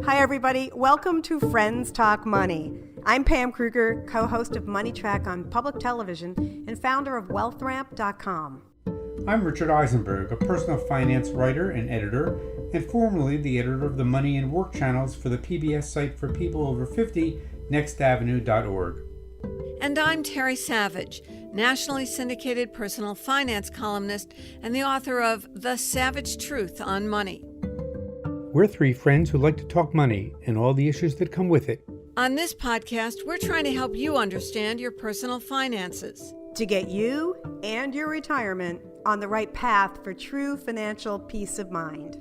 Hi, everybody. Welcome to Friends Talk Money. I'm Pam Kruger, co-host of Money Track on public television and founder of WealthRamp.com. I'm Richard Eisenberg, a personal finance writer and editor, and formerly the editor of the Money and Work channels for the PBS site for people over 50, nextavenue.org. And I'm Terry Savage, nationally syndicated personal finance columnist and the author of The Savage Truth on Money. We're three friends who like to talk money and all the issues that come with it. On this podcast, we're trying to help you understand your personal finances to get you and your retirement on the right path for true financial peace of mind.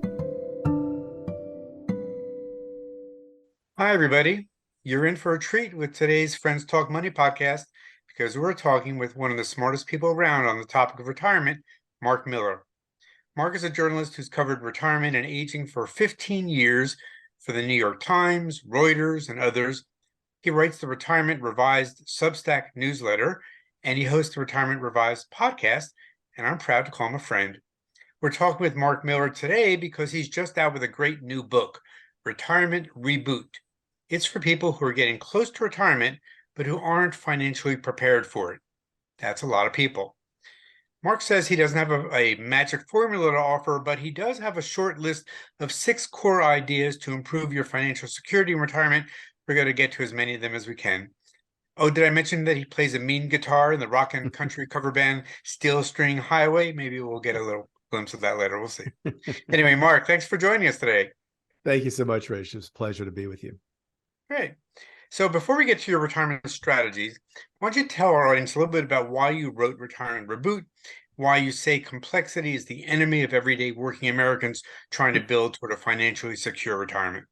Hi, everybody. You're in for a treat with today's Friends Talk Money podcast because we're talking with one of the smartest people around on the topic of retirement, Mark Miller. Mark is a journalist who's covered retirement and aging for 15 years for the New York Times, Reuters, and others. He writes the Retirement Revised Substack newsletter, and he hosts the Retirement Revised podcast, and I'm proud to call him a friend. We're talking with Mark Miller today because he's just out with a great new book, Retirement Reboot. It's for people who are getting close to retirement, but who aren't financially prepared for it. That's a lot of people. Mark says he doesn't have a magic formula to offer, but he does have a short list of 6 core ideas to improve your financial security in retirement. We're going to get to as many of them as we can. Oh, did I mention that he plays a mean guitar in the rock and country cover band Steel String Highway? Maybe we'll get a little glimpse of that later. We'll see. Anyway, Mark, thanks for joining us today. Thank you so much, Rich. It's a pleasure to be with you. Great. So before we get to your retirement strategies, why don't you tell our audience a little bit about why you wrote Retirement Reboot, why you say complexity is the enemy of everyday working Americans trying to build toward a financially secure retirement?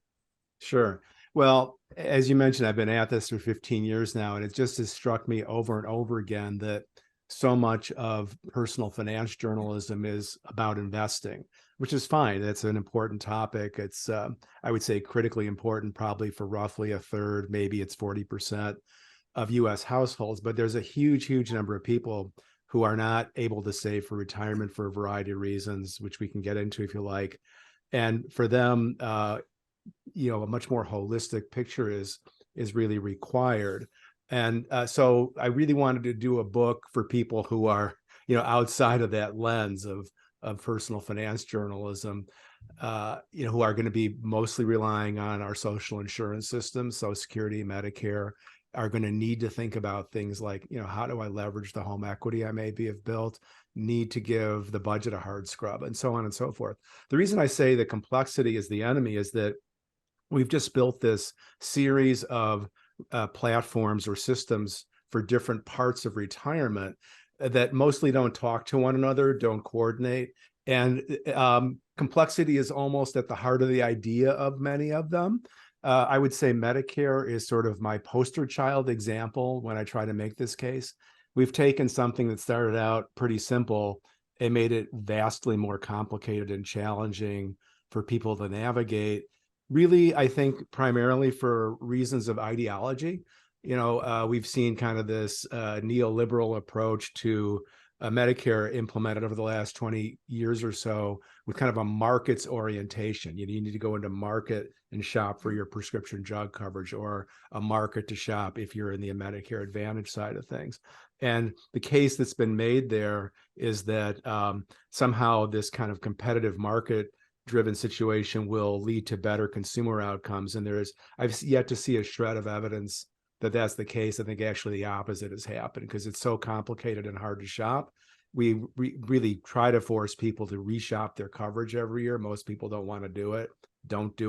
Sure. Well, as you mentioned, I've been at this for 15 years now, and it just has struck me over and over again that so much of personal finance journalism is about investing, which is fine. That's an important topic. It's, I would say, critically important, probably for roughly a third, maybe it's 40% of U.S. households. But there's a huge, huge number of people who are not able to save for retirement for a variety of reasons, which we can get into if you like. And for them, a much more holistic picture is really required. And so I really wanted to do a book for people who are, outside of that lens of personal finance journalism, who are going to be mostly relying on our social insurance systems, Social Security, Medicare, are going to need to think about things like, how do I leverage the home equity I maybe have built, need to give the budget a hard scrub, and so on and so forth. The reason I say the complexity is the enemy is that we've just built this series of platforms or systems for different parts of retirement that mostly don't talk to one another, don't coordinate. And complexity is almost at the heart of the idea of many of them. I would say Medicare is sort of my poster child example when I try to make this case. We've taken something that started out pretty simple and made it vastly more complicated and challenging for people to navigate. Really, I think primarily for reasons of ideology. We've seen kind of this neoliberal approach to Medicare implemented over the last 20 years or so with kind of a markets orientation. You need to go into market and shop for your prescription drug coverage, or a market to shop if you're in the Medicare Advantage side of things. And the case that's been made there is that somehow this kind of competitive market driven situation will lead to better consumer outcomes. And I've yet to see a shred of evidence that that's the case. I think actually the opposite has happened because it's so complicated and hard to shop. We really try to force people to reshop their coverage every year. Most people don't do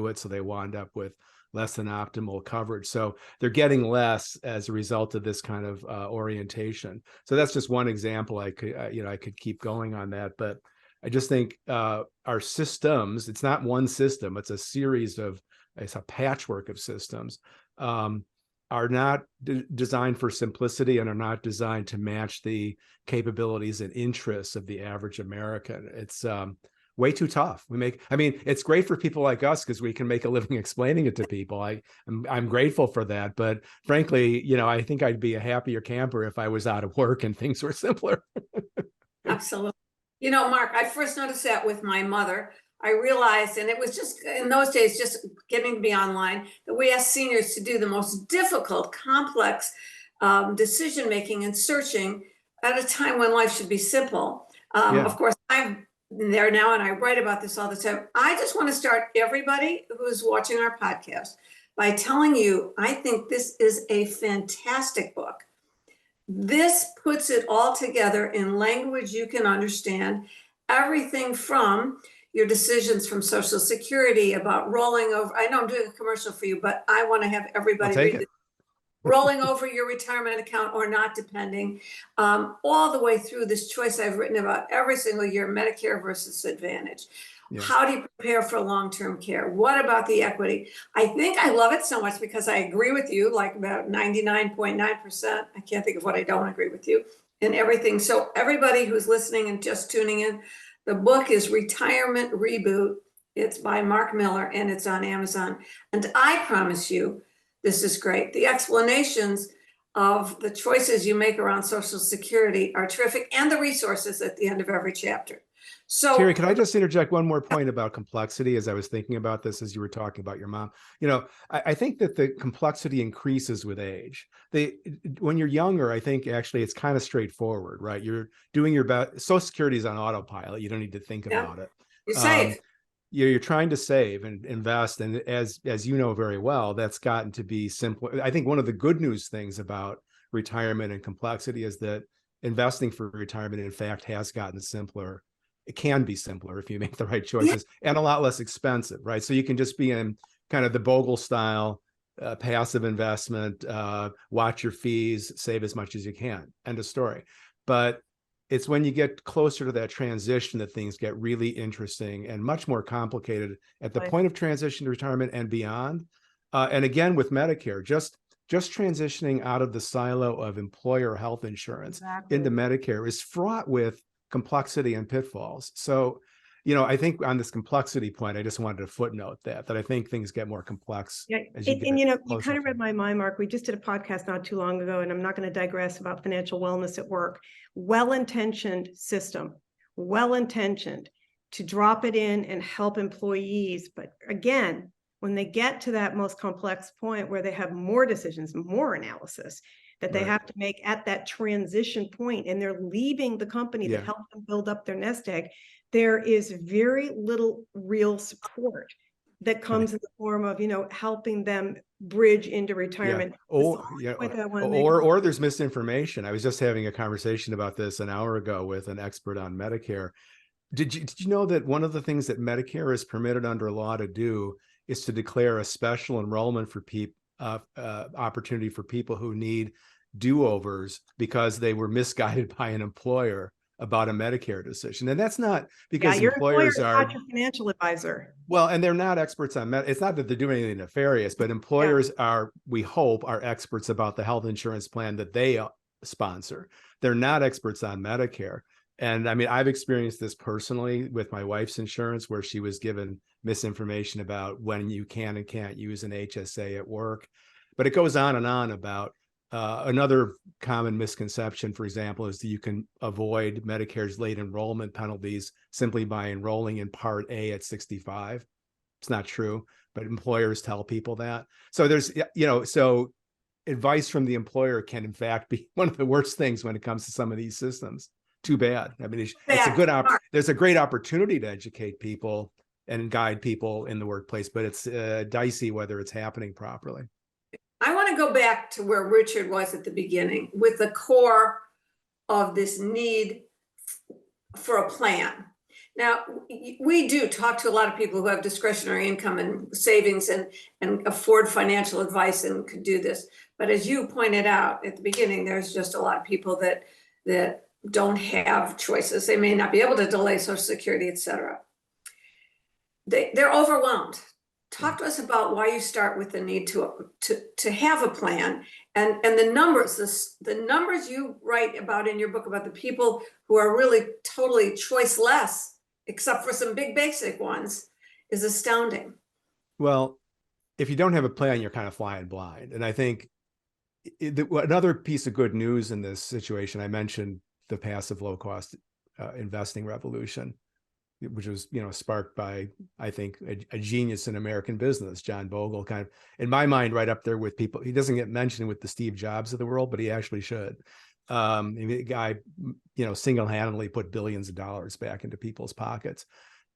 it. So they wind up with less than optimal coverage. So they're getting less as a result of this kind of orientation. So that's just one example. I could keep going on that, but I just think our systems, it's not one system, it's a patchwork of systems, are not designed for simplicity and are not designed to match the capabilities and interests of the average American. It's way too tough. It's great for people like us because we can make a living explaining it to people. I'm grateful for that. But frankly, I think I'd be a happier camper if I was out of work and things were simpler. Absolutely. Mark, I first noticed that with my mother. I realized, and it was just in those days, just getting to be online, that we asked seniors to do the most difficult, complex decision making and searching at a time when life should be simple. Of course, I'm there now and I write about this all the time. I just want to start everybody who's watching our podcast by telling you, I think this is a fantastic book. This puts it all together in language you can understand, everything from your decisions from Social Security about rolling over. I know I'm doing a commercial for you, but I want to have everybody read it. Rolling over your retirement account or not, depending, all the way through this choice I've written about every single year, Medicare versus Advantage. Yeah. How do you prepare for long-term care? What about the equity? I think I love it so much because I agree with you, like about 99.9%. I can't think of what I don't agree with you and everything. So everybody who's listening and just tuning in, the book is Retirement Reboot. It's by Mark Miller and it's on Amazon. And I promise you, this is great. The explanations of the choices you make around Social Security are terrific, and the resources at the end of every chapter. So, Terry, can I just interject one more point about complexity as I was thinking about this as you were talking about your mom? You know, I think that the complexity increases with age. When you're younger, I think actually it's kind of straightforward, right? You're doing your best. Social Security is on autopilot. You don't need to think about it. You save. You're trying to save and invest. And as you know very well, that's gotten to be simple. I think one of the good news things about retirement and complexity is that investing for retirement, in fact, has gotten simpler. It can be simpler if you make the right choices and a lot less expensive, right? So you can just be in kind of the Bogle style, passive investment, watch your fees, save as much as you can, end of story. But it's when you get closer to that transition that things get really interesting and much more complicated at the point of transition to retirement and beyond. And again, with Medicare, just transitioning out of the silo of employer health insurance into Medicare is fraught with complexity and pitfalls. So, you know, I think on this complexity point, I just wanted to footnote that I think things get more complex. Yeah, and you know, you kind of read my mind, Mark. We just did a podcast not too long ago, and I'm not going to digress about financial wellness at work. Well-intentioned system, well-intentioned to drop it in and help employees. But again, when they get to that most complex point where they have more decisions, more analysis that they have to make at that transition point, and they're leaving the company that helped them build up their nest egg, there is very little real support that comes in the form of, you know, helping them bridge into retirement. Or there's misinformation. I was just having a conversation about this an hour ago with an expert on Medicare. Did you know that one of the things that Medicare is permitted under law to do is to declare a special enrollment for opportunity for people who need do-overs because they were misguided by an employer about a Medicare decision? And that's not because employers are not your financial advisor. Well, and they're not experts on it's not that they're doing anything nefarious, but employers are, we hope, are experts about the health insurance plan that they sponsor. They're not experts on Medicare. And I mean, I've experienced this personally with my wife's insurance, where she was given misinformation about when you can and can't use an HSA at work. But it goes on and on about another common misconception, for example, is that you can avoid Medicare's late enrollment penalties simply by enrolling in Part A at 65. It's not true, but employers tell people that. So there's, you know, so advice from the employer can in fact be one of the worst things when it comes to some of these systems. Too bad. I mean, it's a good there's a great opportunity to educate people and guide people in the workplace, but it's dicey whether it's happening properly. I want to go back to where Richard was at the beginning with the core of this need for a plan. Now, we do talk to a lot of people who have discretionary income and savings and afford financial advice and could do this. But as you pointed out at the beginning, there's just a lot of people that don't have choices. They may not be able to delay Social Security, et cetera. They're overwhelmed. Talk to us about why you start with the need to have a plan and the numbers. The numbers you write about in your book about the people who are really totally choiceless, except for some big basic ones, is astounding. Well, if you don't have a plan, you're kind of flying blind. And I think another piece of good news in this situation, I mentioned the passive low cost investing revolution. which was, sparked by, I think, a genius in American business, John Bogle, kind of, in my mind, right up there with people. He doesn't get mentioned with the Steve Jobs of the world, but he actually should. The guy, single-handedly put billions of dollars back into people's pockets.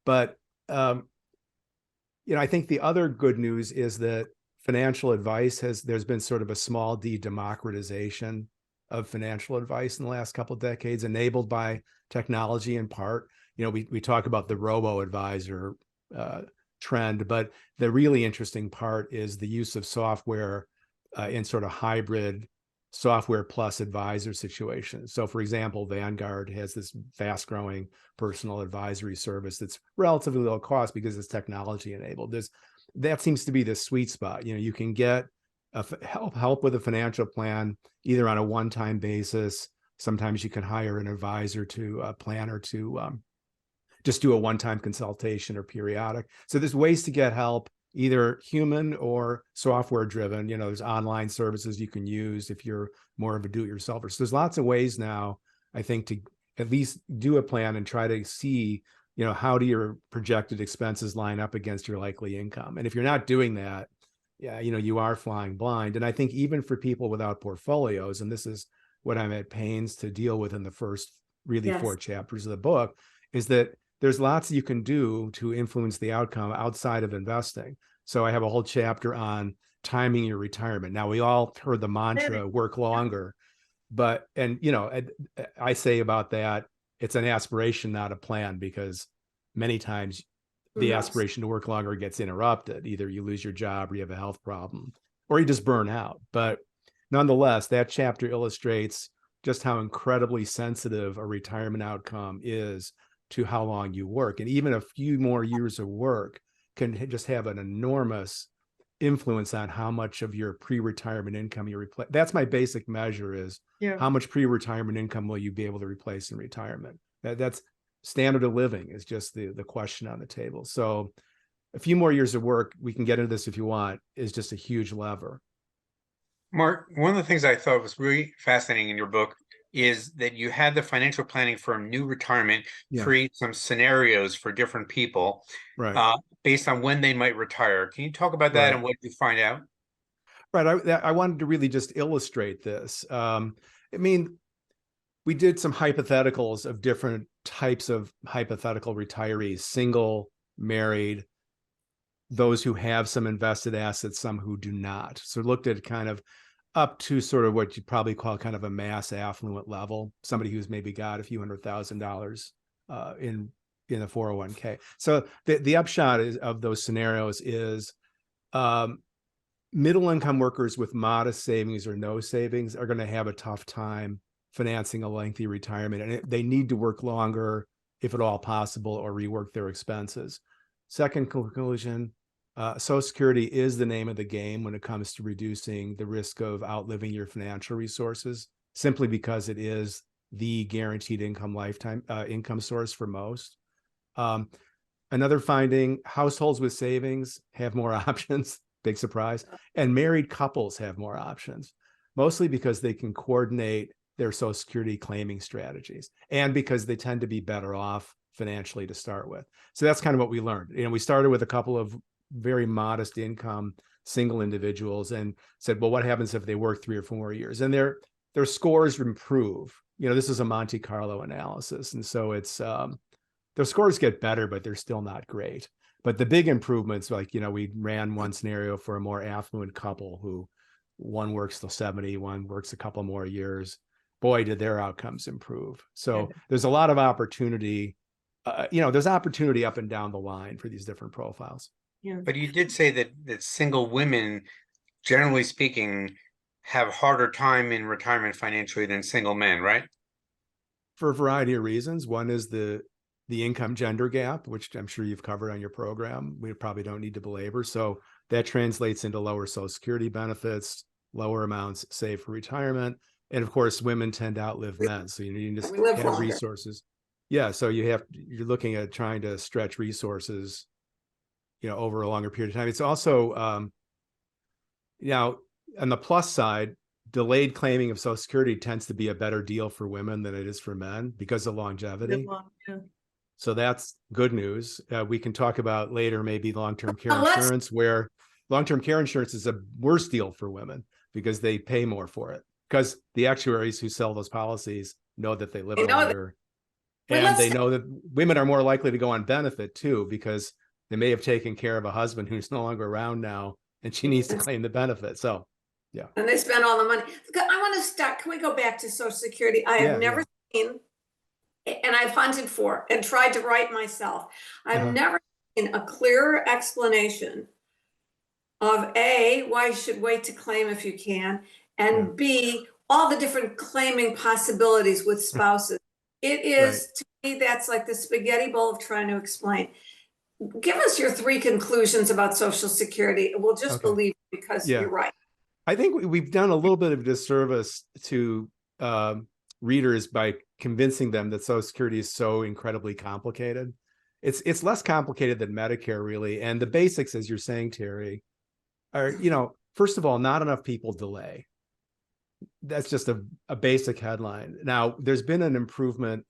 But, I think the other good news is that financial advice there's been sort of a small democratization of financial advice in the last couple of decades, enabled by technology in part. We talk about the robo-advisor trend, but the really interesting part is the use of software in sort of hybrid software plus advisor situations. So for example, Vanguard has this fast growing personal advisory service that's relatively low cost because it's technology enabled. That seems to be the sweet spot. You can get help with a financial plan either on a one-time basis. Sometimes you can hire an advisor to a planner to just do a one-time consultation or periodic. So there's ways to get help, either human or software driven. There's online services you can use if you're more of a do-it-yourselfer. So there's lots of ways now, I think, to at least do a plan and try to see, how do your projected expenses line up against your likely income? And if you're not doing that, you are flying blind. And I think even for people without portfolios, and this is what I'm at pains to deal with in the first really 4 chapters of the book, is that there's lots you can do to influence the outcome outside of investing. So I have a whole chapter on timing your retirement. Now, we all heard the mantra, work longer, but, I say about that, it's an aspiration, not a plan, because many times the aspiration to work longer gets interrupted. Either you lose your job or you have a health problem or you just burn out. But nonetheless, that chapter illustrates just how incredibly sensitive a retirement outcome is to how long you work. And even a few more years of work can just have an enormous influence on how much of your pre-retirement income you replace. That's my basic measure, is how much pre-retirement income will you be able to replace in retirement? That's standard of living, is just the question on the table. So a few more years of work, we can get into this if you want, is just a huge lever. Mark, one of the things I thought was really fascinating in your book is that you had the financial planning for a new retirement create some scenarios for different people, right, based on when they might retire. Can you talk about that and what you find out? Right. I wanted to really just illustrate this. We did some hypotheticals of different types of hypothetical retirees: single, married, those who have some invested assets, some who do not. So looked at kind of up to sort of what you'd probably call kind of a mass affluent level, somebody who's maybe got a few $100,000 in the 401k. So the upshot of those scenarios is middle income workers with modest savings or no savings are going to have a tough time financing a lengthy retirement, and they need to work longer, if at all possible, or rework their expenses. Second conclusion, Social Security is the name of the game when it comes to reducing the risk of outliving your financial resources, simply because it is the guaranteed income lifetime income source for most. Another finding, households with savings have more options, big surprise, and married couples have more options, mostly because they can coordinate their Social Security claiming strategies, and because they tend to be better off financially to start with. So that's kind of what we learned. We started with a couple of very modest income single individuals and said, well, what happens if they work 3 or 4 more years? And their scores improve. This is a Monte Carlo analysis. And so it's, their scores get better, but they're still not great. But the big improvements, like, we ran one scenario for a more affluent couple who one works till 70, one works a couple more years. Boy, did their outcomes improve. So there's a lot of opportunity. There's opportunity up and down the line for these different profiles. Yeah. But you did say that single women, generally speaking, have harder time in retirement financially than single men, right? For a variety of reasons. One is the income gender gap, which I'm sure you've covered on your program. We probably don't need to belabor. So that translates into lower Social Security benefits, lower amounts saved for retirement. And of course, women tend to outlive men. So you need to have resources. Yeah. So you're looking at trying to stretch resources, over a longer period of time. It's also, on the plus side, delayed claiming of Social Security tends to be a better deal for women than it is for men because of longevity. So that's good news. We can talk about later maybe long-term care Let's- insurance, where long-term care insurance is a worse deal for women because they pay more for it, because the actuaries who sell those policies know that they live They know that- longer. But And let's they take- know that women are more likely to go on benefit too, because they may have taken care of a husband who's no longer around now and she needs to claim the benefit. So, yeah. And they spend all the money. I want to start, can we go back to Social Security? I have never seen, and I've hunted for and tried to write myself. I've never seen a clearer explanation of A, why you should wait to claim if you can, and B, all the different claiming possibilities with spouses. It is, to me, that's like the spaghetti bowl of trying to explain. Give us your 3 conclusions about Social Security. We'll just believe you because you're right. I think we've done a little bit of disservice to readers by convincing them that Social Security is so incredibly complicated. It's less complicated than Medicare, really. And the basics, as you're saying, Terry, are, first of all, not enough people delay. That's just a basic headline. Now, there's been an improvement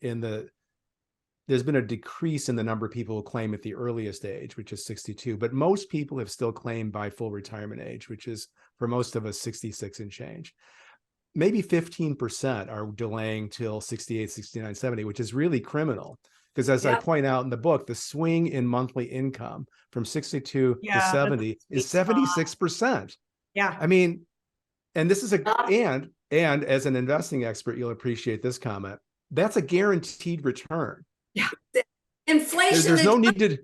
there's been a decrease in the number of people who claim at the earliest age, which is 62, but most people have still claimed by full retirement age, which is for most of us 66 and change. Maybe 15% are delaying till 68, 69, 70, which is really criminal. Because as I point out in the book, the swing in monthly income from 62 to 70 is 76%. Yeah. I mean, and this is and as an investing expert, you'll appreciate this comment. That's a guaranteed return. Yeah. Inflation. There's no need to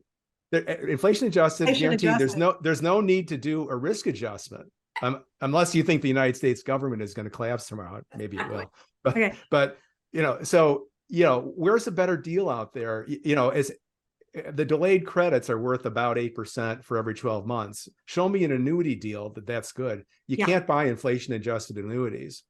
inflation adjusted, guaranteed. Adjusted. There's no need to do a risk adjustment. Unless you think the United States government is going to collapse tomorrow. Maybe it will. But where's a better deal out there? As the delayed credits are worth about 8% for every 12 months. Show me an annuity deal that's good. You can't buy inflation adjusted annuities.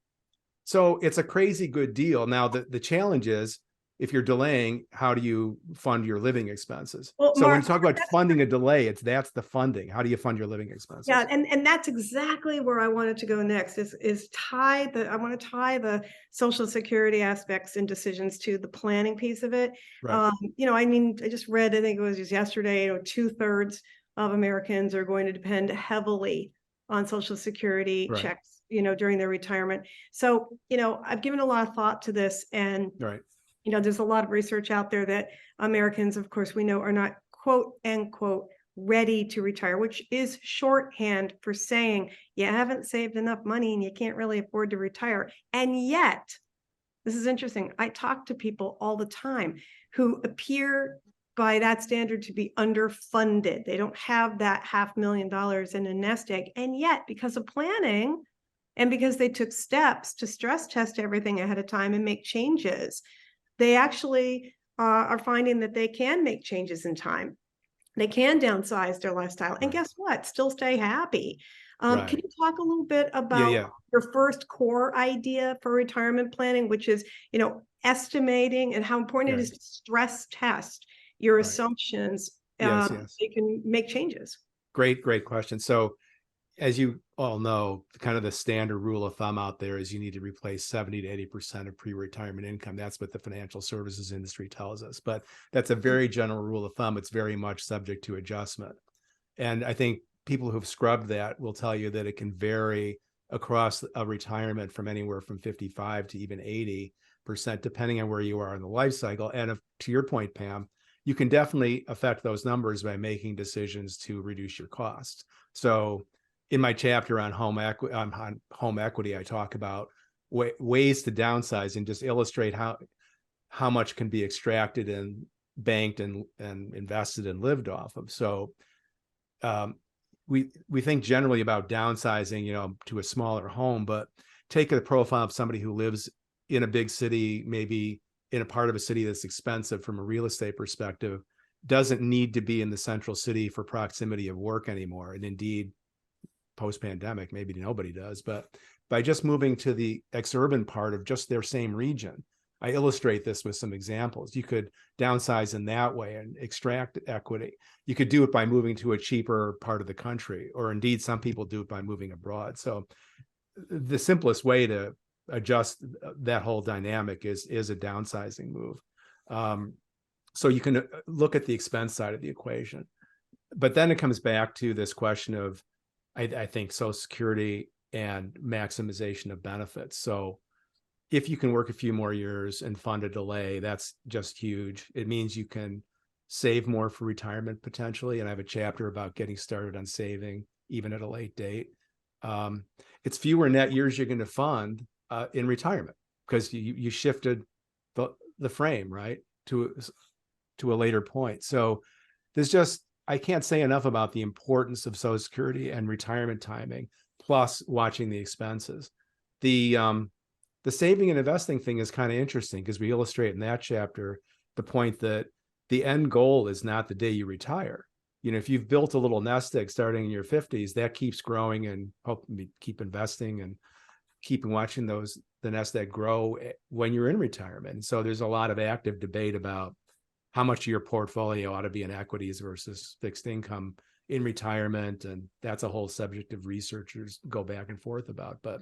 So it's a crazy good deal. Now, the challenge is, if you're delaying, how do you fund your living expenses? Well, so Mark, when you talk about funding a delay, that's the funding. How do you fund your living expenses? Yeah, and that's exactly where I wanted to go next. I want to tie the Social Security aspects and decisions to the planning piece of it. Right. I just read, I think it was just yesterday, 2/3 of Americans are going to depend heavily on Social Security checks, during their retirement. So, I've given a lot of thought to this, and there's a lot of research out there that Americans, of course, we know are not quote unquote ready to retire, which is shorthand for saying you haven't saved enough money and you can't really afford to retire. And yet, this is interesting. I talk to people all the time who appear by that standard to be underfunded. They don't have that $500,000 in a nest egg. And yet, because of planning and because they took steps to stress test everything ahead of time and make changes, they actually are finding that they can make changes in time. They can downsize their lifestyle. And guess what? Still stay happy. Can you talk a little bit about your first core idea for retirement planning, which is, estimating, and how important it is to stress test your assumptions so you can make changes? Great question. So, as you all know, kind of the standard rule of thumb out there is you need to replace 70 to 80% of pre-retirement income. That's what the financial services industry tells us. But that's a very general rule of thumb. It's very much subject to adjustment. And I think people who've scrubbed that will tell you that it can vary across a retirement from anywhere from 55 to even 80%, depending on where you are in the life cycle. And to your point, Pam, you can definitely affect those numbers by making decisions to reduce your costs. So in my chapter on home equity, I talk about ways to downsize and just illustrate how much can be extracted and banked and invested and lived off of. So we think generally about downsizing, to a smaller home, but take a profile of somebody who lives in a big city, maybe in a part of a city that's expensive from a real estate perspective, doesn't need to be in the central city for proximity of work anymore. And indeed, post-pandemic, maybe nobody does, but by just moving to the exurban part of just their same region, I illustrate this with some examples. You could downsize in that way and extract equity. You could do it by moving to a cheaper part of the country, or indeed some people do it by moving abroad. So the simplest way to adjust that whole dynamic is a downsizing move. So you can look at the expense side of the equation. But then it comes back to this question of, I think, Social Security and maximization of benefits. So if you can work a few more years and fund a delay, that's just huge. It means you can save more for retirement potentially. And I have a chapter about getting started on saving even at a late date. It's fewer net years you're going to fund in retirement because you shifted the frame, right, to a later point. So there's just, I can't say enough about the importance of Social Security and retirement timing, plus watching the expenses. The saving and investing thing is kind of interesting because we illustrate in that chapter the point that the end goal is not the day you retire. You know, if you've built a little nest egg starting in your 50s, that keeps growing, and hopefully keep investing and keep watching the nest egg grow when you're in retirement. And so there's a lot of active debate about how much of your portfolio ought to be in equities versus fixed income in retirement. And that's a whole subject of researchers go back and forth about. But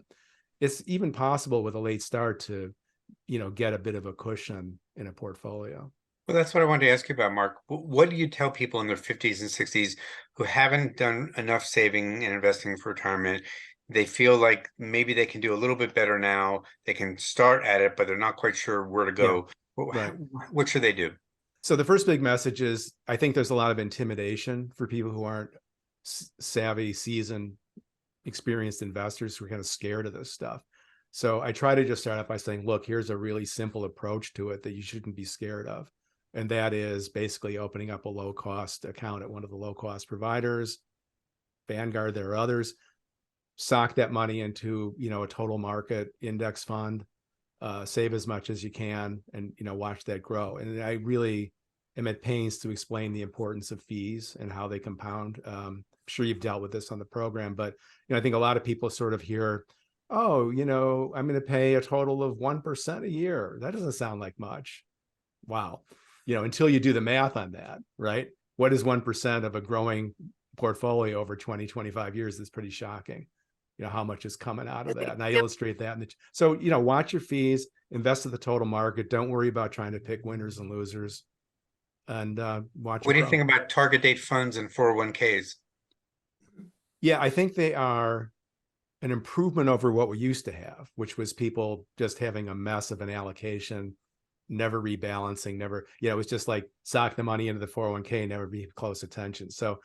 it's even possible with a late start to, get a bit of a cushion in a portfolio. Well, that's what I wanted to ask you about, Mark. What do you tell people in their 50s and 60s who haven't done enough saving and investing for retirement? They feel like maybe they can do a little bit better now. They can start at it, but they're not quite sure where to go. Yeah, right. What should they do? So the first big message is, I think there's a lot of intimidation for people who aren't savvy, seasoned, experienced investors who are kind of scared of this stuff. So I try to just start out by saying, look, here's a really simple approach to it that you shouldn't be scared of. And that is basically opening up a low-cost account at one of the low-cost providers, Vanguard, there are others, sock that money into, a total market index fund, save as much as you can, and, watch that grow. And I really am at pains to explain the importance of fees and how they compound. I'm sure you've dealt with this on the program, but, I think a lot of people sort of hear, oh, I'm going to pay a total of 1% a year. That doesn't sound like much. Wow. Until you do the math on that, right? What is 1% of a growing portfolio over 20, 25 years? That's pretty shocking. How much is coming out of that. And I illustrate that. So, watch your fees, invest in the total market. Don't worry about trying to pick winners and losers, and watch. What do you think about target date funds and 401ks? Yeah, I think they are an improvement over what we used to have, which was people just having a mess of an allocation, never rebalancing, it was just like sock the money into the 401k, never be close attention. So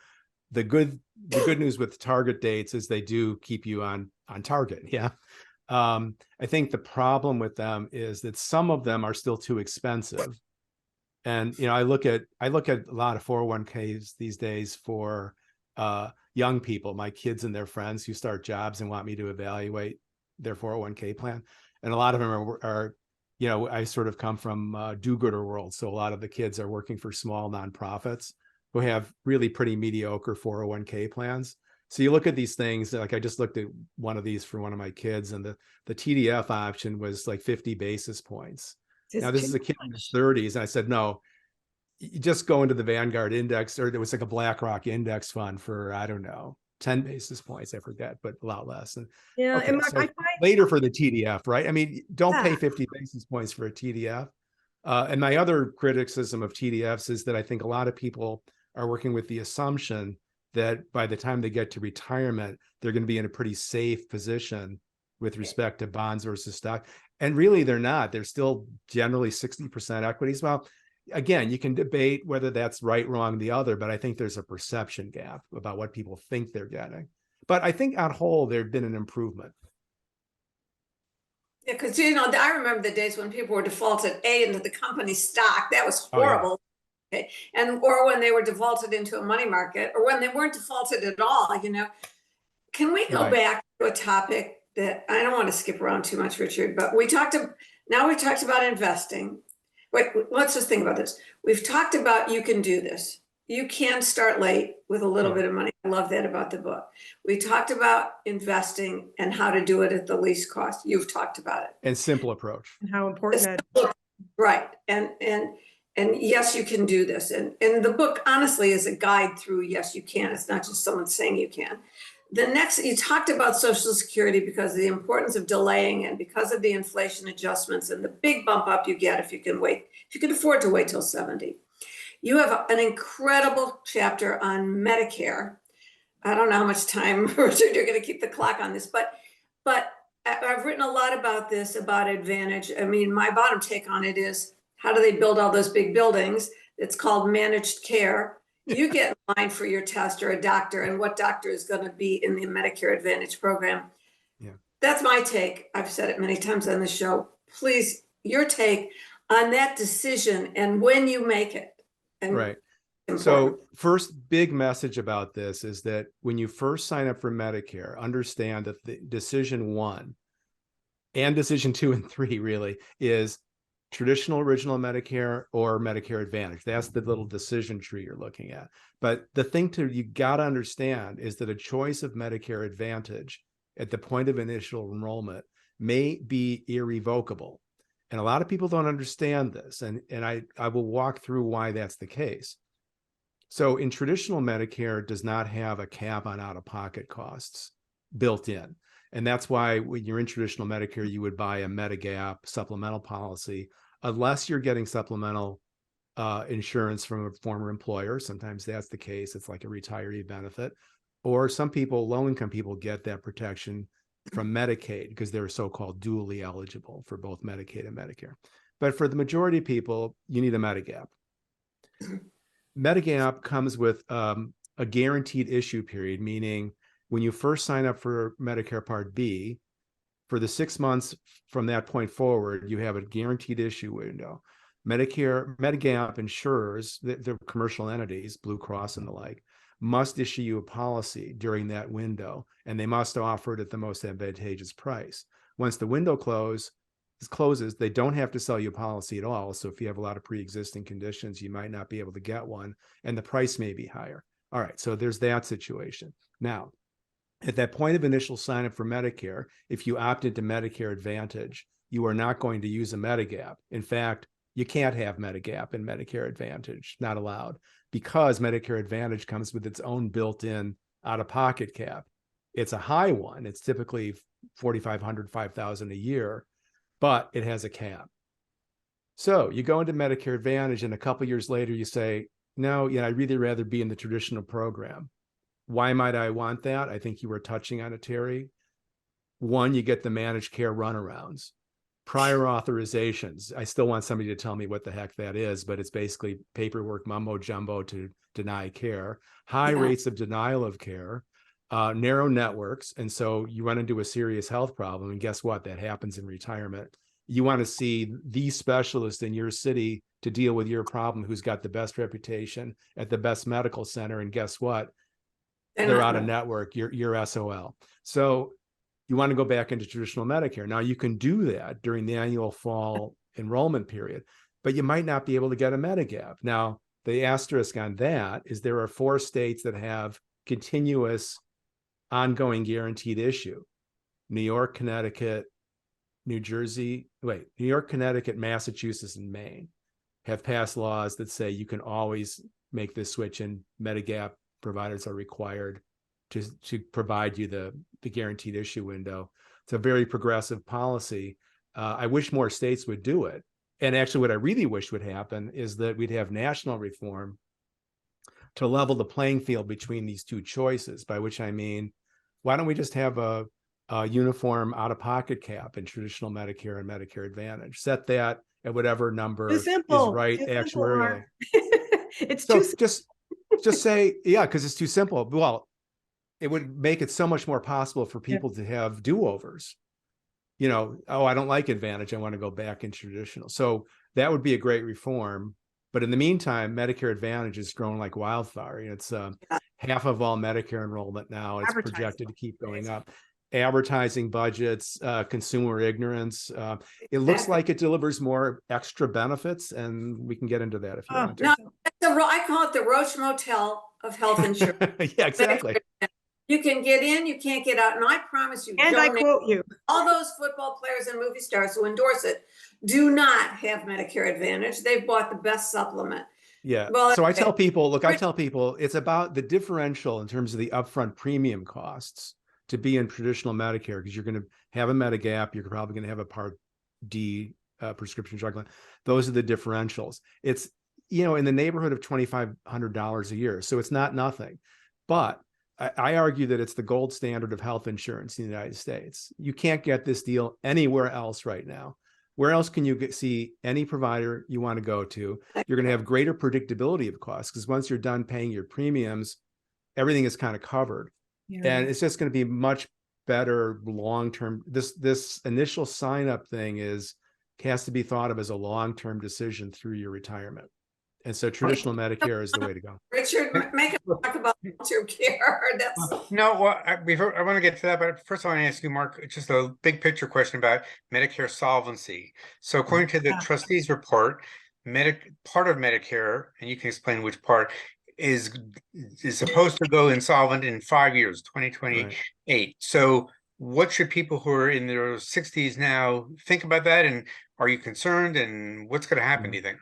the good news with target dates is they do keep you on target. Yeah. I think the problem with them is that some of them are still too expensive. And, I look at a lot of 401ks these days for young people, my kids and their friends who start jobs and want me to evaluate their 401k plan. And a lot of them are I sort of come from do-gooder world. So a lot of the kids are working for small nonprofits who have really pretty mediocre 401k plans. So you look at these things, like I just looked at one of these for one of my kids, and the TDF option was like 50 basis points. Now this is a kid in his 30s. And I said, no, you just go into the Vanguard index, or there was like a BlackRock index fund for, I don't know, 10 basis points, I forget, but a lot less. And yeah, okay, and Mark, so I find later for the TDF, right? I mean, don't pay 50 basis points for a TDF. And my other criticism of TDFs is that I think a lot of people are working with the assumption that by the time they get to retirement, they're going to be in a pretty safe position with respect to bonds versus stock. And really, they're not. They're still generally 60% equities. Well, again, you can debate whether that's right, wrong, the other, but I think there's a perception gap about what people think they're getting. But I think on whole, there's been an improvement. Yeah, because I remember the days when people were defaulted into the company stock. That was horrible. Oh, yeah. Okay. Or when they were defaulted into a money market, or when they weren't defaulted at all. Can we go back to a topic that I don't want to skip around too much, Richard? But we talked about investing. Wait, let's just think about this. We've talked about you can do this. You can start late with a little bit of money. I love that about the book. We talked about investing and how to do it at the least cost. You've talked about it. And simple approach. and how important that is. Right. And yes, you can do this. And the book, honestly, is a guide through yes, you can. It's not just someone saying you can. The next, you talked about Social Security because of the importance of delaying and because of the inflation adjustments and the big bump up you get if you can wait, if you can afford to wait till 70. You have an incredible chapter on Medicare. I don't know how much time, Richard, you're going to keep the clock on this, but I've written a lot about this, about Advantage. I mean, my bottom take on it is, how do they build all those big buildings? It's called managed care. You get in line for your test, or a doctor, and what doctor is going to be in the Medicare Advantage program. Yeah. That's my take. I've said it many times on the show. Please, your take on that decision and when you make it. And Right. important. So first big message about this is that when you first sign up for Medicare, understand that the decision 1 and decision 2 and 3 really is traditional original Medicare or Medicare Advantage. That's the little decision tree you're looking at. But the thing you got to understand is that a choice of Medicare Advantage at the point of initial enrollment may be irrevocable. And a lot of people don't understand this. And I will walk through why that's the case. So in traditional Medicare, it does not have a cap on out-of-pocket costs built in. And that's why when you're in traditional Medicare, you would buy a Medigap supplemental policy, unless you're getting supplemental insurance from a former employer. Sometimes that's the case. It's like a retiree benefit. Or some people, low-income people, get that protection from Medicaid because they're so-called dually eligible for both Medicaid and Medicare. But for the majority of people, you need a Medigap. Medigap comes with a guaranteed issue period, meaning when you first sign up for Medicare Part B, for the 6 months from that point forward, you have a guaranteed issue window. Medigap insurers, the commercial entities, Blue Cross and the like, must issue you a policy during that window, and they must offer it at the most advantageous price. Once the window closes, they don't have to sell you a policy at all. So if you have a lot of pre-existing conditions, you might not be able to get one, and the price may be higher. All right, so there's that situation. Now, at that point of initial sign up for Medicare, if you opt into Medicare Advantage, you are not going to use a Medigap. In fact, you can't have Medigap in Medicare Advantage, not allowed, because Medicare Advantage comes with its own built-in out-of-pocket cap. It's a high one. It's typically $4,500, $5,000 a year, but it has a cap. So you go into Medicare Advantage, and a couple of years later, you say, no, I'd really rather be in the traditional program. Why might I want that? I think you were touching on it, Terry. One, you get the managed care runarounds. Prior authorizations. I still want somebody to tell me what the heck that is, but it's basically paperwork mumbo jumbo to deny care. High rates of denial of care, narrow networks. And so you run into a serious health problem. And guess what? That happens in retirement. You want to see the specialist in your city to deal with your problem, who's got the best reputation at the best medical center. And guess what? They're out of network. You're SOL. So you want to go back into traditional Medicare. Now, you can do that during the annual fall enrollment period, but you might not be able to get a Medigap. Now, the asterisk on that is there are 4 states that have continuous ongoing guaranteed issue. New York, Connecticut, New York, Connecticut, Massachusetts, and Maine have passed laws that say you can always make this switch, and Medigap providers are required to provide you the guaranteed issue window. It's a very progressive policy. I wish more states would do it. And actually, what I really wish would happen is that we'd have national reform to level the playing field between these two choices, by which I mean, why don't we just have a uniform out-of-pocket cap in traditional Medicare and Medicare Advantage? Set that at whatever number is right actuarially. It's too simple. Just say, yeah, because it's too simple. Well, it would make it so much more possible for people to have do-overs. I don't like Advantage, I want to go back in traditional. So that would be a great reform. But in the meantime, Medicare Advantage is growing like wildfire. It's half of all Medicare enrollment now. It's projected to keep going up. Advertising budgets, consumer ignorance. It looks like it delivers more extra benefits, and we can get into that if you want to. No, I call it the Roach Motel of health insurance. Yeah, exactly. You can get in, you can't get out. And I promise you, and I quote you, all those football players and movie stars who endorse it do not have Medicare Advantage. They've bought the best supplement. Yeah. Well, so I tell people, it's about the differential in terms of the upfront premium costs to be in traditional Medicare, because you're going to have a Medigap, you're probably going to have a Part D prescription drug line. Those are the differentials. It's in the neighborhood of $2,500 a year. So it's not nothing. But I argue that it's the gold standard of health insurance in the United States. You can't get this deal anywhere else right now. Where else can you see any provider you want to go to? You're going to have greater predictability of costs because once you're done paying your premiums, everything is kind of covered. Yeah. And it's just going to be much better long-term. This initial sign-up thing has to be thought of as a long-term decision through your retirement. And so traditional Medicare is the way to go. Richard, make us talk about long-term care. No, well, I want to get to that, but first I want to ask you, Mark, just a big picture question about Medicare solvency. So according to the trustees report, part of Medicare, and you can explain which part, is supposed to go insolvent in 5 years, 2028. Right. So what should people who are in their 60s now think about that? And are you concerned? And what's going to happen, do you think?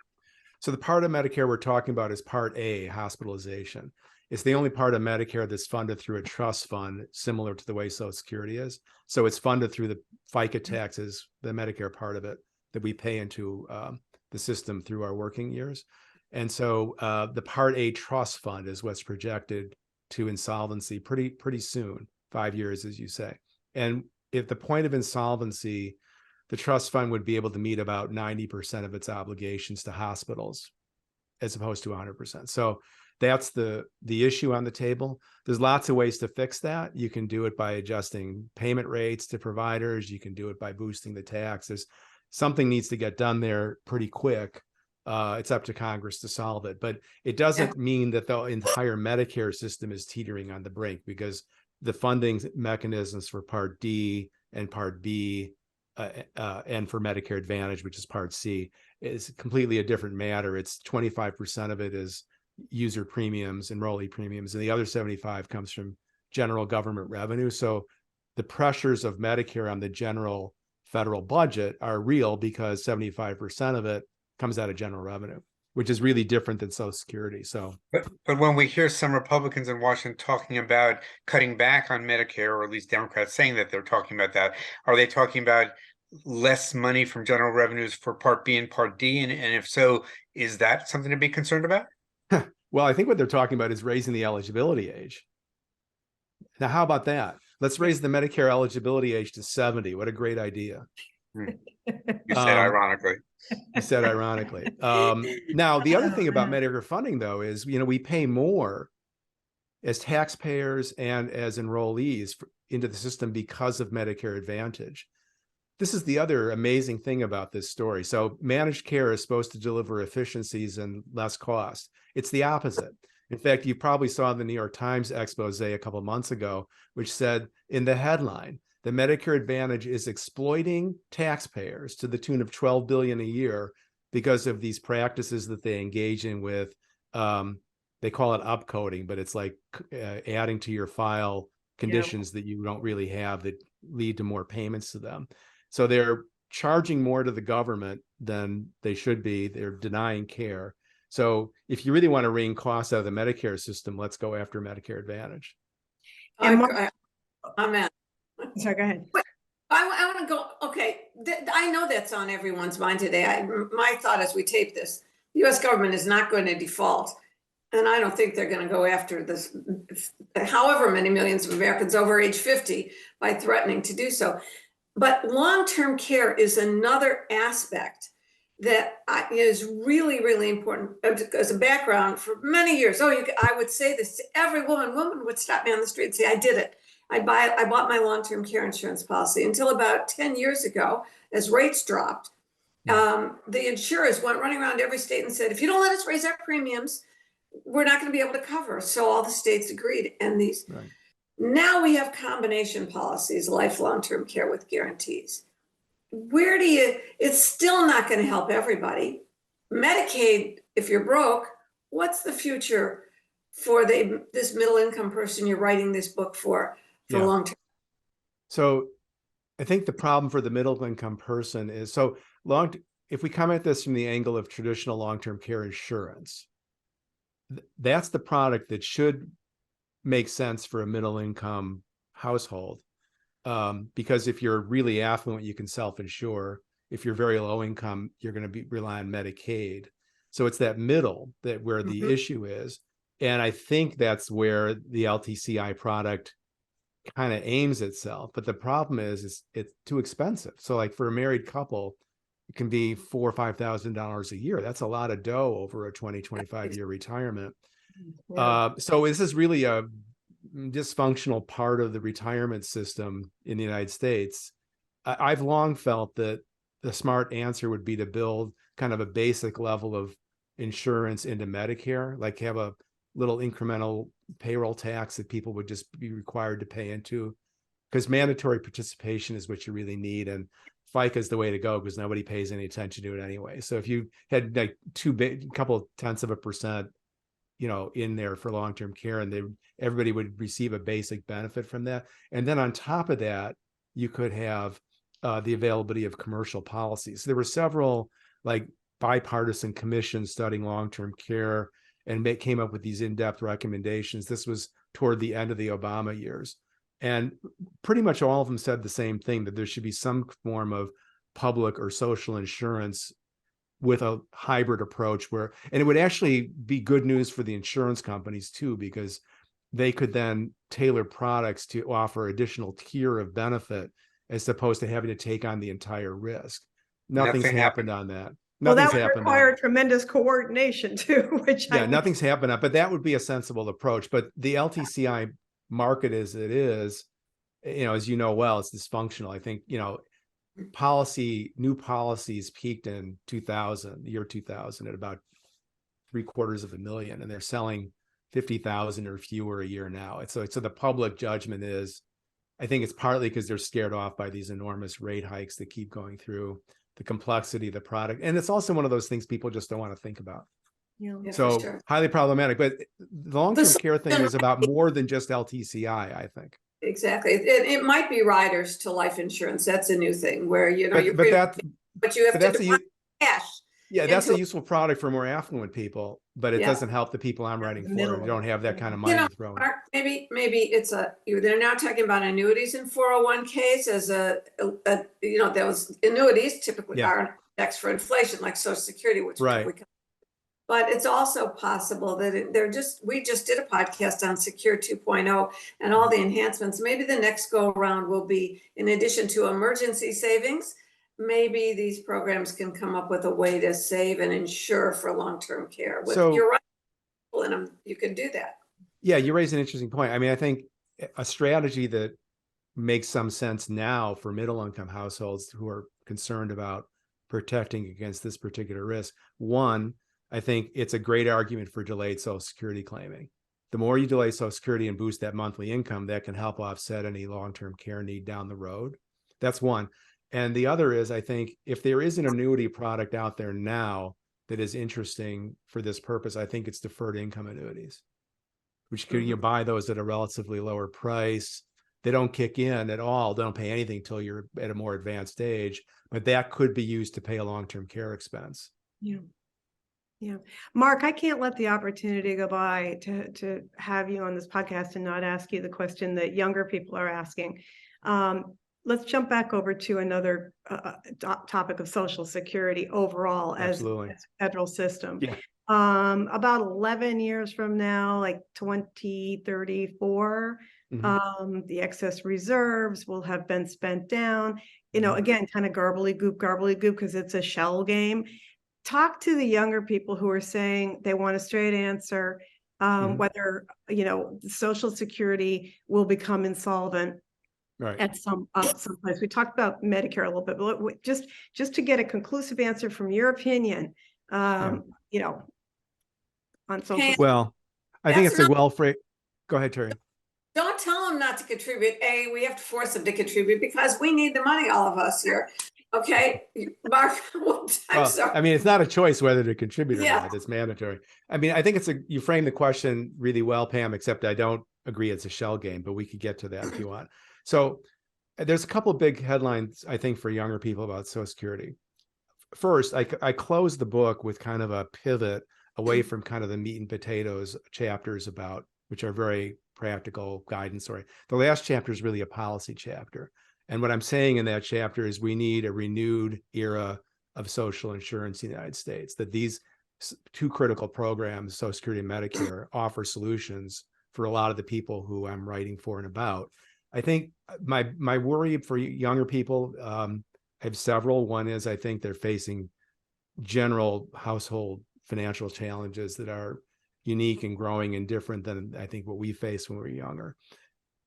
So the part of Medicare we're talking about is Part A, hospitalization. It's the only part of Medicare that's funded through a trust fund, similar to the way Social Security is. So it's funded through the FICA taxes, the Medicare part of it that we pay into the system through our working years. And so the Part A trust fund is what's projected to insolvency pretty soon, 5 years, as you say. And if the point of insolvency, the trust fund would be able to meet about 90% of its obligations to hospitals, as opposed to 100%. So that's the issue on the table. There's lots of ways to fix that. You can do it by adjusting payment rates to providers. You can do it by boosting the taxes. Something needs to get done there pretty quick. It's up to Congress to solve it. But it doesn't mean that the entire Medicare system is teetering on the brink, because the funding mechanisms for Part D and Part B and for Medicare Advantage, which is Part C, is completely a different matter. It's 25% of it is user premiums, enrollee premiums, and the other 75 comes from general government revenue. So the pressures of Medicare on the general federal budget are real because 75% of it comes out of general revenue, which is really different than Social Security. So, but when we hear some Republicans in Washington talking about cutting back on Medicare, or at least Democrats saying that they're talking about that, are they talking about less money from general revenues for Part B and Part D? And if so, is that something to be concerned about? Well, I think what they're talking about is raising the eligibility age. Now, how about that? Let's raise the Medicare eligibility age to 70. What a great idea. You said ironically. You said ironically. Now, the other thing about Medicare funding, though, is, we pay more as taxpayers and as enrollees into the system because of Medicare Advantage. This is the other amazing thing about this story. So managed care is supposed to deliver efficiencies and less cost. It's the opposite. In fact, you probably saw the New York Times expose a couple of months ago, which said in the headline, the Medicare Advantage is exploiting taxpayers to the tune of $12 billion a year because of these practices that they engage in with, they call it upcoding, but it's like adding to your file conditions that you don't really have that lead to more payments to them. So they're charging more to the government than they should be. They're denying care. So if you really want to wring costs out of the Medicare system, let's go after Medicare Advantage. Amen. Sorry, go ahead. I want to go, okay, I know that's on everyone's mind today. My thought as we tape this, the U.S. government is not going to default. And I don't think they're going to go after this, however many millions of Americans over age 50 by threatening to do so. But long-term care is another aspect that is really, really important. As a background, for many years, I would say this to every woman. Women would stop me on the street and say, I did it. I bought my long-term care insurance policy until about 10 years ago, as rates dropped. The insurers went running around every state and said, if you don't let us raise our premiums, we're not going to be able to cover. So all the states agreed. And now we have combination policies, lifelong term care with guarantees. It's still not going to help everybody. Medicaid, if you're broke, what's the future for this middle income person you're writing this book for long term? So I think the problem for the middle income person is, if we come at this from the angle of traditional long-term care insurance, that's the product that should make sense for a middle income household. Because if you're really affluent, you can self-insure. If you're very low income, you're going to rely on Medicaid. So it's that middle that where the issue is. And I think that's where the LTCI product kind of aims itself. But the problem is it's too expensive. So like for a married couple, it can be $4,000 or $5,000 a year. That's a lot of dough over a 25 year retirement. So this is really a dysfunctional part of the retirement system in the United States. I've long felt that the smart answer would be to build kind of a basic level of insurance into Medicare, like have a little incremental payroll tax that people would just be required to pay into, because mandatory participation is what you really need. And FICA is the way to go because nobody pays any attention to it anyway. So if you had like couple tenths of a percent, in there for long-term care, and everybody would receive a basic benefit from that. And then on top of that, you could have the availability of commercial policies. There were several like bipartisan commissions studying long-term care and came up with these in-depth recommendations. This was toward the end of the Obama years. And pretty much all of them said the same thing, that there should be some form of public or social insurance with a hybrid approach and it would actually be good news for the insurance companies too, because they could then tailor products to offer additional tier of benefit as opposed to having to take on the entire risk. Nothing's happened on that. Well, that would require tremendous coordination too, which nothing's happened on, but that would be a sensible approach. But the LTCI market as it is, as you know well, it's dysfunctional. I think, new policies peaked in the year 2000 at about 750,000, and they're selling 50,000 or fewer a year now. So the public judgment is, I think it's partly because they're scared off by these enormous rate hikes that keep going through, the complexity of the product. And it's also one of those things people just don't want to think about. Yeah, so sure. Highly problematic, but the long-term care thing is about more than just LTCI, I think. Exactly. It might be riders to life insurance. That's a new thing where, but you have to cash. Yeah, that's a useful product for more affluent people, but it doesn't help the people I'm writing for who don't have that kind of money to throw in. Mark, maybe it's they're now talking about annuities in 401ks as those annuities typically are indexed for inflation, like Social Security, which but it's also possible that we just did a podcast on Secure 2.0 and all the enhancements. Maybe the next go around will be, in addition to emergency savings, maybe these programs can come up with a way to save and insure for long-term care. You're right, and you can do that. Yeah, you raise an interesting point. I mean, I think a strategy that makes some sense now for middle-income households who are concerned about protecting against this particular risk. One, I think it's a great argument for delayed Social Security claiming. The more you delay Social Security and boost that monthly income, that can help offset any long-term care need down the road. That's one. And the other is, I think, if there is an annuity product out there now that is interesting for this purpose, I think it's deferred income annuities, which you buy those at a relatively lower price. They don't kick in at all. They don't pay anything until you're at a more advanced age, but that could be used to pay a long-term care expense. Yeah. Yeah. Mark, I can't let the opportunity go by to have you on this podcast and not ask you the question that younger people are asking. Let's jump back over to another topic of Social Security overall as a federal system. Yeah. About 11 years from now, like 2034, the excess reserves will have been spent down. Again, kind of garbly goop, because it's a shell game. Talk to the younger people who are saying they want a straight answer, whether, Social Security will become insolvent at some place. We talked about Medicare a little bit, but just to get a conclusive answer from your opinion, on social. Well, I think it's a well-phrased. Go ahead, Terry. Don't tell them not to contribute. We have to force them to contribute because we need the money, all of us here. Okay, Mark. I mean, it's not a choice whether to contribute or not. It's mandatory. I mean, I think you framed the question really well, Pam, except I don't agree it's a shell game, but we could get to that if you want. So there's a couple of big headlines, I think, for younger people about Social Security. First, I closed the book with kind of a pivot away from kind of the meat and potatoes chapters which are very practical guidance. The last chapter is really a policy chapter. And what I'm saying in that chapter is we need a renewed era of social insurance in the United States, that these two critical programs, Social Security and Medicare, offer solutions for a lot of the people who I'm writing for and about. I think my worry for younger people, I have several. One is I think they're facing general household financial challenges that are unique and growing and different than I think what we faced when we were younger.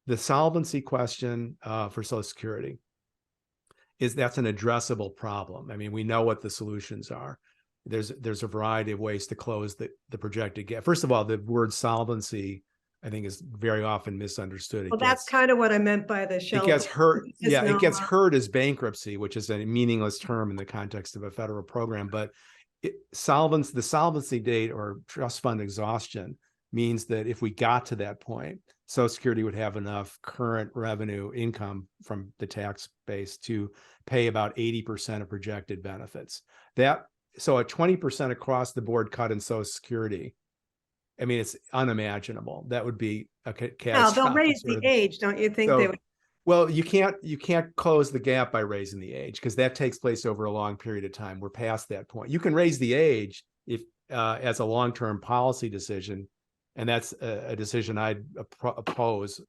The solvency question for Social Security that's an addressable problem. I mean, we know what the solutions are. There's a variety of ways to close the projected gap. First of all, the word solvency, I think, is very often misunderstood. Well, that's kind of what I meant by the shelter. It gets hurt. Yeah, No, it gets heard as bankruptcy, which is a meaningless term in the context of a federal program. But the solvency date or trust fund exhaustion means that if we got to that point, Social Security would have enough current revenue income from the tax base to pay about 80% of projected benefits. So a 20% across the board cut in Social Security, I mean, it's unimaginable. That would be a catastrophic. Now, they'll raise the age, don't you think they would? Well, you can't close the gap by raising the age, because that takes place over a long period of time. We're past that point. You can raise the age if as a long-term policy decision, and that's a decision I'd oppose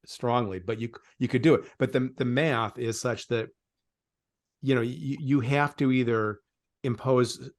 strongly. But you could do it. But the math is such that you have to either impose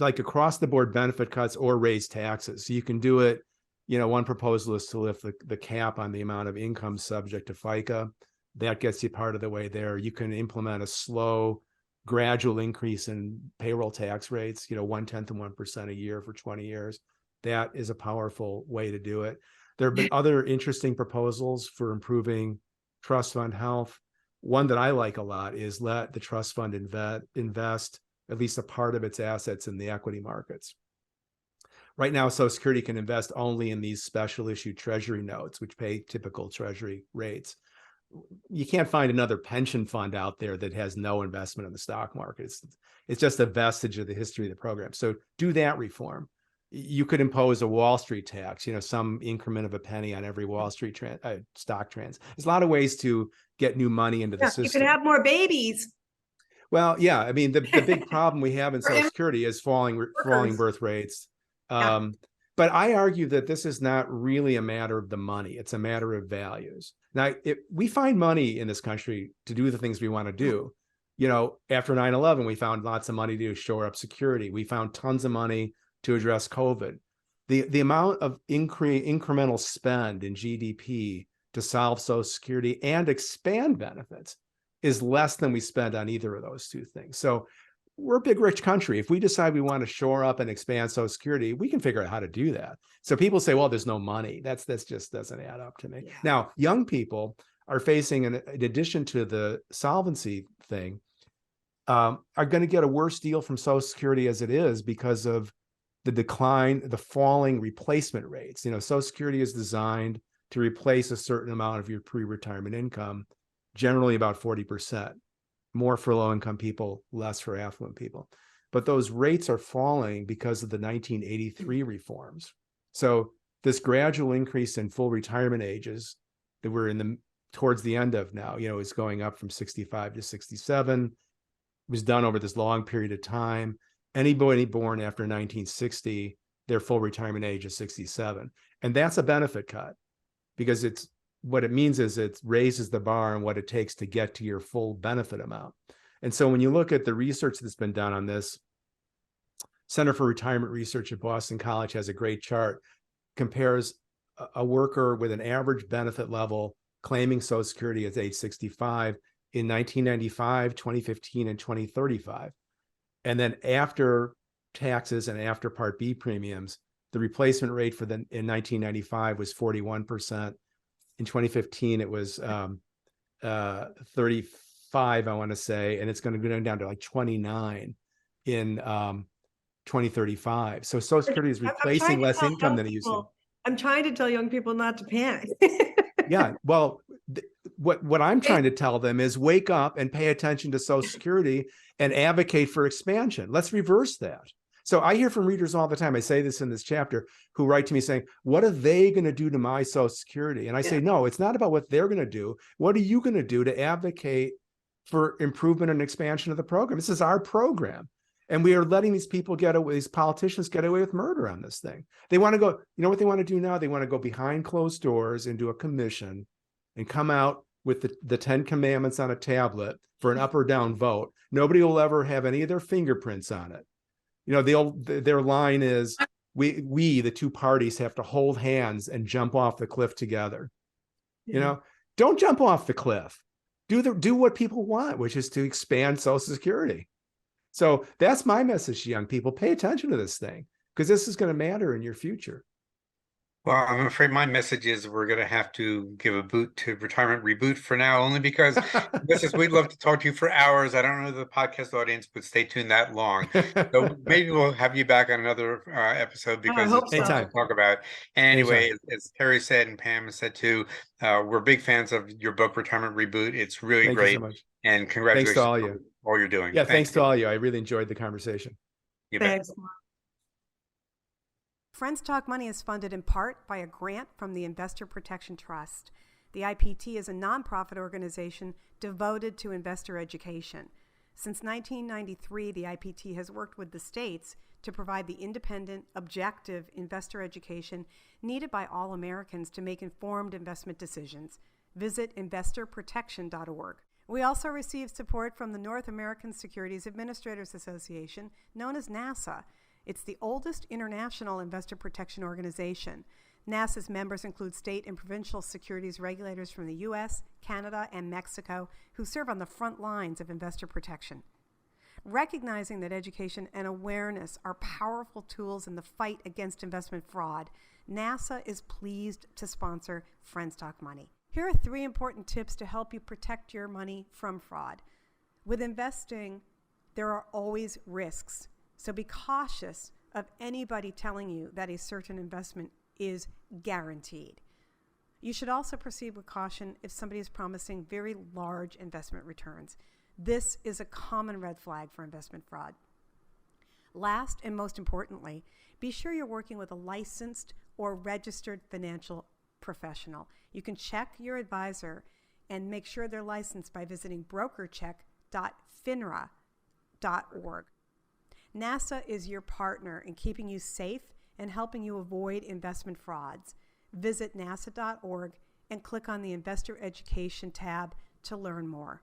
like across the board benefit cuts or raise taxes. So you can do it. One proposal is to lift the cap on the amount of income subject to FICA. That gets you part of the way there. You can implement a slow, gradual increase in payroll tax rates, 0.1% a year for 20 years. That is a powerful way to do it. There have been other interesting proposals for improving trust fund health. One that I like a lot is let the trust fund invest at least a part of its assets in the equity markets. Right now, Social Security can invest only in these special issue treasury notes, which pay typical treasury rates. You can't find another pension fund out there that has no investment in the stock market. It's just a vestige of the history of the program. So do that reform. You could impose a Wall Street tax, some increment of a penny on every Wall Street stock trans. There's a lot of ways to get new money into the system. You could have more babies. Well, yeah. I mean, the big problem we have in Social Security is falling birth rates. But I argue that this is not really a matter of the money. It's a matter of values. Now, we find money in this country to do the things we want to do. After 9/11, we found lots of money to shore up security. We found tons of money to address COVID. The amount of incremental spend in GDP to solve Social Security and expand benefits is less than we spend on either of those two things. So we're a big, rich country. If we decide we want to shore up and expand Social Security, we can figure out how to do that. So people say, well, there's no money. That's just doesn't add up to me. Yeah. Now, young people are facing, in addition to the solvency thing, are going to get a worse deal from Social Security as it is because of the falling replacement rates. Social Security is designed to replace a certain amount of your pre-retirement income, generally about 40%. More for low-income people, less for affluent people. But those rates are falling because of the 1983 reforms. So this gradual increase in full retirement ages that we're towards the end of now, is going up from 65 to 67. It was done over this long period of time. Anybody born after 1960, their full retirement age is 67. And that's a benefit cut, because what it means is it raises the bar on what it takes to get to your full benefit amount. And so when you look at the research that's been done on this, Center for Retirement Research at Boston College has a great chart, compares a worker with an average benefit level claiming Social Security at age 65 in 1995, 2015, and 2035. And then after taxes and after Part B premiums, the replacement rate in 1995 was 41%. In 2015, it was 35, I want to say, and it's going to go down to like 29 in 2035. So Social Security is replacing less income than it used to. I'm trying to tell young people not to panic. Yeah, well, what I'm trying to tell them is wake up and pay attention to Social Security and advocate for expansion. Let's reverse that. So I hear from readers all the time, I say this in this chapter, who write to me saying, what are they going to do to my Social Security? And I say, no, it's not about what they're going to do. What are you going to do to advocate for improvement and expansion of the program? This is our program. And we are letting these people get away, these politicians get away with murder on this thing. They want to go, you know what they want to do now? They want to go behind closed doors and do a commission and come out with the 10 commandments on a tablet for an up or down vote. Nobody will ever have any of their fingerprints on it. You know, their line is, we, the two parties, have to hold hands and jump off the cliff together. You know, don't jump off the cliff. Do what people want, which is to expand Social Security. So that's my message to young people. Pay attention to this thing, because this is going to matter in your future. Well, I'm afraid my message is we're going to have to give a boot to Retirement Reboot for now, only because we'd love to talk to you for hours. I don't know if the podcast audience would stay tuned that long. So maybe we'll have you back on another episode, because hope it's so. to talk about. Anyway, Anytime. as Terry said and Pam said too, we're big fans of your book, Retirement Reboot. It's really Thank great. you so much. And congratulations Thanks to all on you. all you're doing. Yeah, Thank thanks you. to all you. I really enjoyed the conversation. You bet. Thanks. Friends Talk Money is funded in part by a grant from the Investor Protection Trust. The IPT is a nonprofit organization devoted to investor education. Since 1993, the IPT has worked with the states to provide the independent, objective investor education needed by all Americans to make informed investment decisions. Visit investorprotection.org. We also receive support from the North American Securities Administrators Association, known as NASA. It's the oldest international investor protection organization. NASA's members include state and provincial securities regulators from the U.S., Canada, and Mexico who serve on the front lines of investor protection. Recognizing that education and awareness are powerful tools in the fight against investment fraud, NASA is pleased to sponsor Friends Talk Money. Here are 3 important tips to help you protect your money from fraud. With investing, there are always risks. So be cautious of anybody telling you that a certain investment is guaranteed. You should also proceed with caution if somebody is promising very large investment returns. This is a common red flag for investment fraud. Last and most importantly, be sure you're working with a licensed or registered financial professional. You can check your advisor and make sure they're licensed by visiting brokercheck.finra.org. NASA is your partner in keeping you safe and helping you avoid investment frauds. Visit nasa.org and click on the Investor Education tab to learn more.